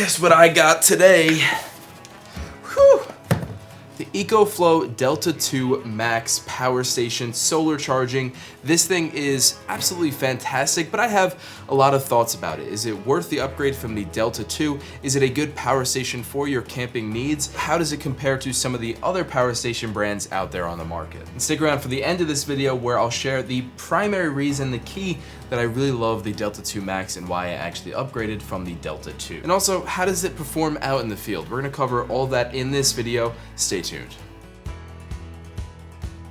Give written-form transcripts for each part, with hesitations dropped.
Guess what I got today? Whew. The EcoFlow Delta 2 Max Power Station Solar Charging. This thing is absolutely fantastic, but I have a lot of thoughts about it. Is it worth the upgrade from the Delta 2? Is it a good power station for your camping needs? How does it compare to some of the other power station brands out there on the market? And stick around for the end of this video where I'll share the primary reason, the key that I really love the Delta 2 Max and why I actually upgraded from the Delta 2. And also, how does it perform out in the field? We're gonna cover all that in this video. Stay tuned.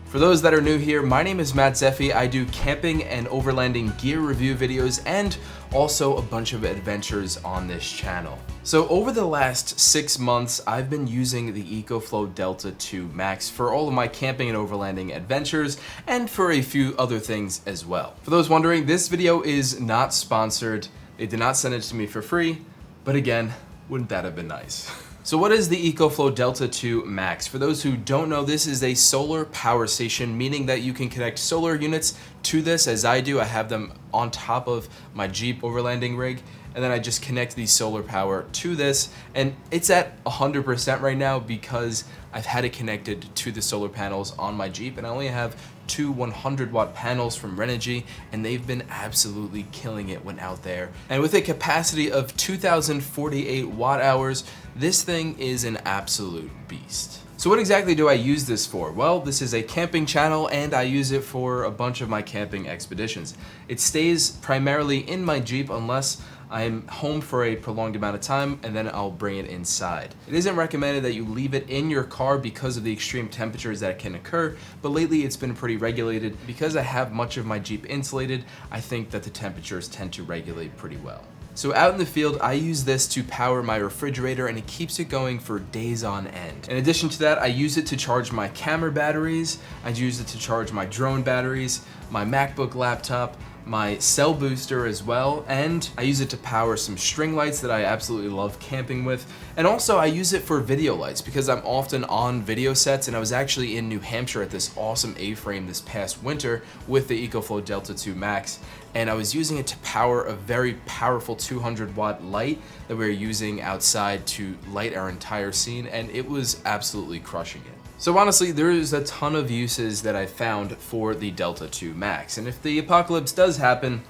For those that are new here, my name is Matt Zeffi. I do camping and overlanding gear review videos and also a bunch of adventures on this channel. So over the last 6 months, I've been using the EcoFlow Delta 2 Max for all of my camping and overlanding adventures and for a few other things as well. For those wondering, this video is not sponsored. They did not send it to me for free, but again, wouldn't that have been nice? So what is the EcoFlow Delta 2 Max? For those who don't know, this is a solar power station, meaning that you can connect solar units to this as I do. I have them on top of my Jeep overlanding rig, and then I just connect the solar power to this, and it's at 100% right now because I've had it connected to the solar panels on my Jeep, and I only have two 100-watt panels from Renogy, and they've been absolutely killing it when out there. And with a capacity of 2,048 watt hours, this thing is an absolute beast. So what exactly do I use this for? Well, this is a camping channel and I use it for a bunch of my camping expeditions. It stays primarily in my Jeep unless I'm home for a prolonged amount of time, and then I'll bring it inside. It isn't recommended that you leave it in your car because of the extreme temperatures that can occur, but lately it's been pretty regulated. Because I have much of my Jeep insulated, I think that the temperatures tend to regulate pretty well. So out in the field, I use this to power my refrigerator and it keeps it going for days on end. In addition to that, I use it to charge my camera batteries, I use it to charge my drone batteries, my MacBook laptop, my cell booster as well, and I use it to power some string lights that I absolutely love camping with. And also I use it for video lights because I'm often on video sets, and I was actually in New Hampshire at this awesome A-frame this past winter with the EcoFlow Delta 2 Max, and I was using it to power a very powerful 200-watt light that we were using outside to light our entire scene, and it was absolutely crushing it. So honestly, there's a ton of uses that I found for the Delta 2 Max, and if the apocalypse does happen,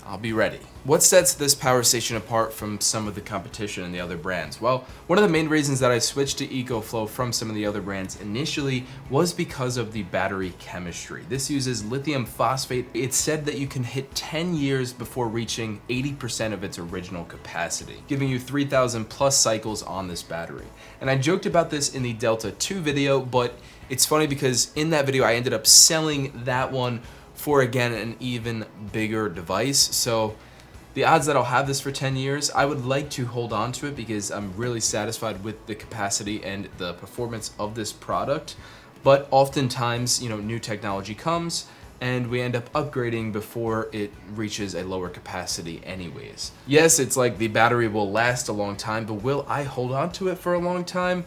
I'll be ready. What sets this power station apart from some of the competition and the other brands? Well, one of the main reasons that I switched to EcoFlow from some of the other brands initially was because of the battery chemistry. This uses lithium phosphate. It's said that you can hit 10 years before reaching 80% of its original capacity, giving you 3,000 plus cycles on this battery. And I joked about this in the Delta 2 video, but it's funny because in that video I ended up selling that one for, again, an even bigger device. So the odds that I'll have this for 10 years, I would like to hold on to it because I'm really satisfied with the capacity and the performance of this product. But oftentimes, new technology comes and we end up upgrading before it reaches a lower capacity anyways. Yes, it's like the battery will last a long time, but will I hold on to it for a long time?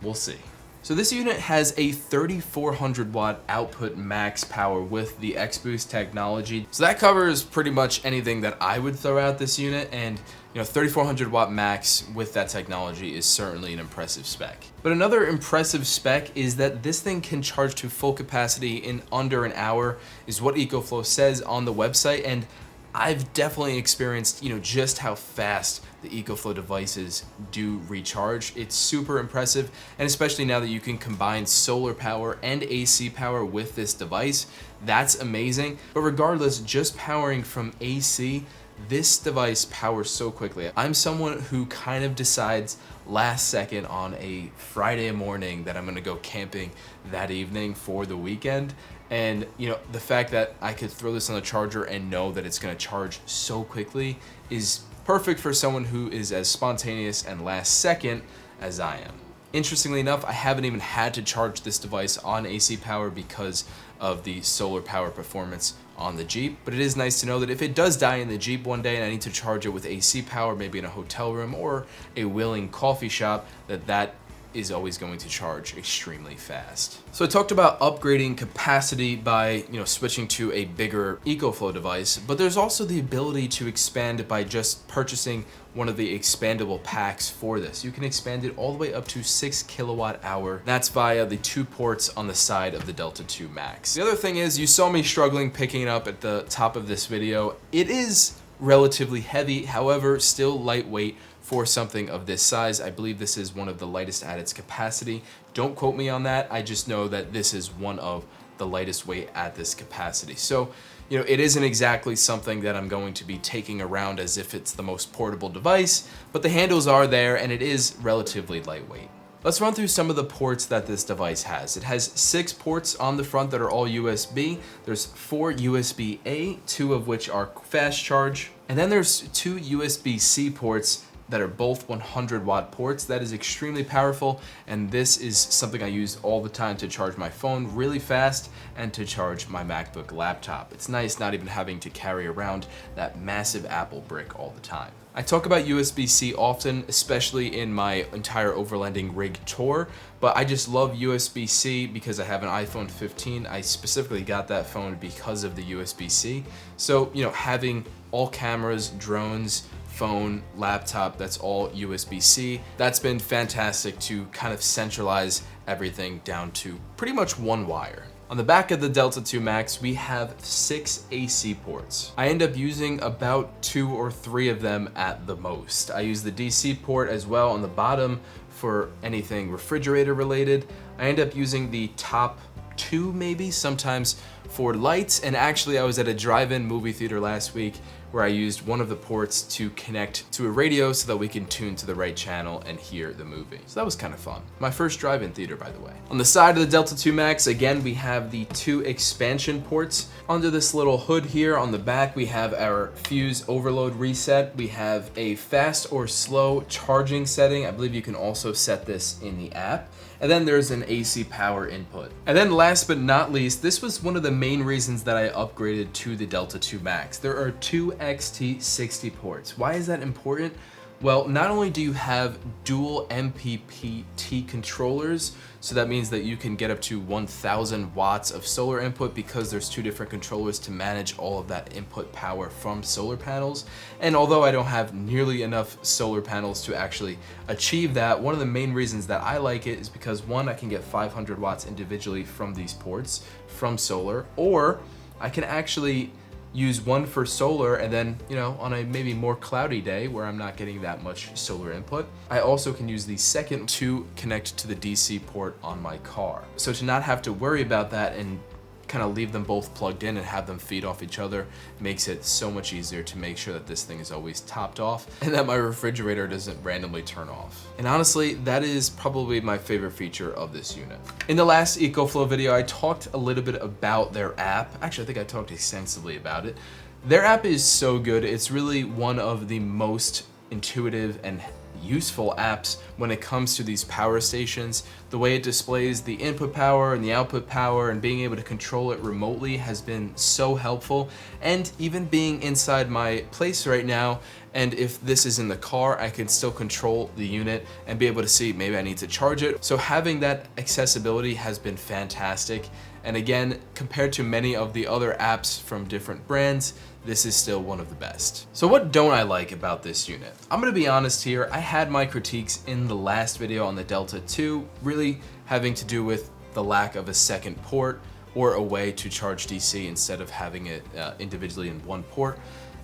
We'll see. So this unit has a 3,400 watt output max power with the X-Boost technology. So that covers pretty much anything that I would throw out this unit, and 3,400 watt max with that technology is certainly an impressive spec. But another impressive spec is that this thing can charge to full capacity in under an hour, is what EcoFlow says on the website, and I've definitely experienced, just how fast the EcoFlow devices do recharge. It's super impressive, and especially now that you can combine solar power and AC power with this device, that's amazing. But regardless, just powering from AC, this device powers so quickly. I'm someone who kind of decides last second on a Friday morning that I'm gonna go camping that evening for the weekend. And the fact that I could throw this on the charger and know that it's gonna charge so quickly is perfect for someone who is as spontaneous and last second as I am. Interestingly enough, I haven't even had to charge this device on AC power because of the solar power performance on the Jeep, but it is nice to know that if it does die in the Jeep one day and I need to charge it with AC power, maybe in a hotel room or a willing coffee shop, that is always going to charge extremely fast. So I talked about upgrading capacity by, switching to a bigger EcoFlow device, but there's also the ability to expand by just purchasing one of the expandable packs for this. You can expand it all the way up to 6 kilowatt hour. That's via the 2 ports on the side of the Delta 2 Max. The other thing is, you saw me struggling picking it up at the top of this video. It is relatively heavy, however, still lightweight for something of this size. I believe this is one of the lightest at its capacity. Don't quote me on that. I just know that this is one of the lightest weight at this capacity. So, it isn't exactly something that I'm going to be taking around as if it's the most portable device, but the handles are there and it is relatively lightweight. Let's run through some of the ports that this device has. It has 6 ports on the front that are all USB. There's 4 USB-A, 2 of which are fast charge. And then there's 2 USB-C ports that are both 100 watt ports. That is extremely powerful, and this is something I use all the time to charge my phone really fast and to charge my MacBook laptop. It's nice not even having to carry around that massive Apple brick all the time. I talk about USB-C often, especially in my entire overlanding rig tour, but I just love USB-C because I have an iPhone 15. I specifically got that phone because of the USB-C. So, having all cameras, drones, phone, laptop, that's all USB-C. That's been fantastic to kind of centralize everything down to pretty much one wire. On the back of the Delta 2 Max, we have 6 AC ports. I end up using about 2 or 3 of them at the most. I use the DC port as well on the bottom for anything refrigerator related. I end up using the top 2 maybe, sometimes for lights, and actually I was at a drive-in movie theater last week where I used one of the ports to connect to a radio so that we can tune to the right channel and hear the movie. So that was kind of fun. My first drive-in theater, by the way. On the side of the Delta 2 Max, again, we have the 2 expansion ports. Under this little hood here on the back, we have our fuse overload reset. We have a fast or slow charging setting. I believe you can also set this in the app. And then there's an AC power input. And then last but not least, this was one of the main reasons that I upgraded to the Delta 2 Max. There are 2 XT60 ports. Why is that important? Well, not only do you have dual MPPT controllers, so that means that you can get up to 1000 watts of solar input because there's 2 different controllers to manage all of that input power from solar panels. And although I don't have nearly enough solar panels to actually achieve that, one of the main reasons that I like it is because 1, I can get 500 watts individually from these ports from solar, or I can actually use one for solar and then, on a maybe more cloudy day where I'm not getting that much solar input, I also can use the second to connect to the DC port on my car. So to not have to worry about that and kind of leave them both plugged in and have them feed off each other makes it so much easier to make sure that this thing is always topped off and that my refrigerator doesn't randomly turn off. And honestly, that is probably my favorite feature of this unit. In the last EcoFlow video, I talked a little bit about their app. Actually, I think I talked extensively about it. Their app is so good. It's really one of the most intuitive and useful apps when it comes to these power stations. The way it displays the input power and the output power and being able to control it remotely has been so helpful. And even being inside my place right now, and if this is in the car, I can still control the unit and be able to see maybe I need to charge it. So having that accessibility has been fantastic. And again, compared to many of the other apps from different brands, this is still one of the best. So what don't I like about this unit? I'm gonna be honest here, I had my critiques in the last video on the Delta 2, really having to do with the lack of a second port or a way to charge DC instead of having it individually in one port.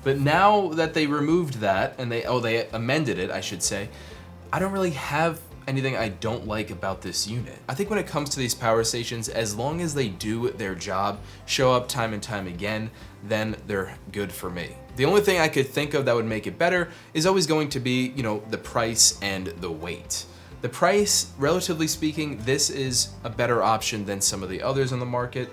But now that they removed that, and they amended it, I should say, I don't really have anything I don't like about this unit. I think when it comes to these power stations, as long as they do their job, show up time and time again, then they're good for me. The only thing I could think of that would make it better is always going to be, the price and the weight. The price, relatively speaking, this is a better option than some of the others on the market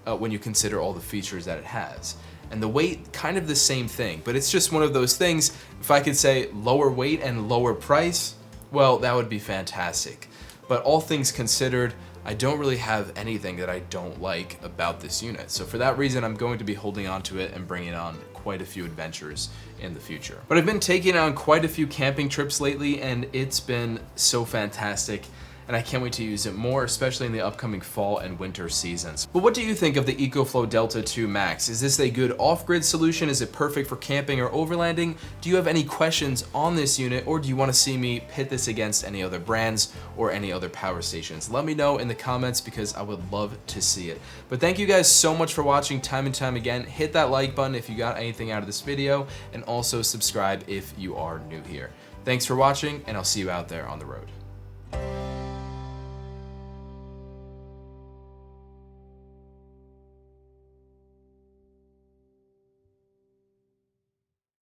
when you consider all the features that it has. And the weight, kind of the same thing, but it's just one of those things, if I could say lower weight and lower price, well, that would be fantastic. But all things considered, I don't really have anything that I don't like about this unit. So for that reason, I'm going to be holding on to it and bringing on quite a few adventures in the future. But I've been taking on quite a few camping trips lately, and it's been so fantastic and I can't wait to use it more, especially in the upcoming fall and winter seasons. But what do you think of the EcoFlow Delta 2 Max? Is this a good off-grid solution? Is it perfect for camping or overlanding? Do you have any questions on this unit, or do you want to see me pit this against any other brands or any other power stations? Let me know in the comments because I would love to see it. But thank you guys so much for watching time and time again. Hit that like button if you got anything out of this video, and also subscribe if you are new here. Thanks for watching, and I'll see you out there on the road.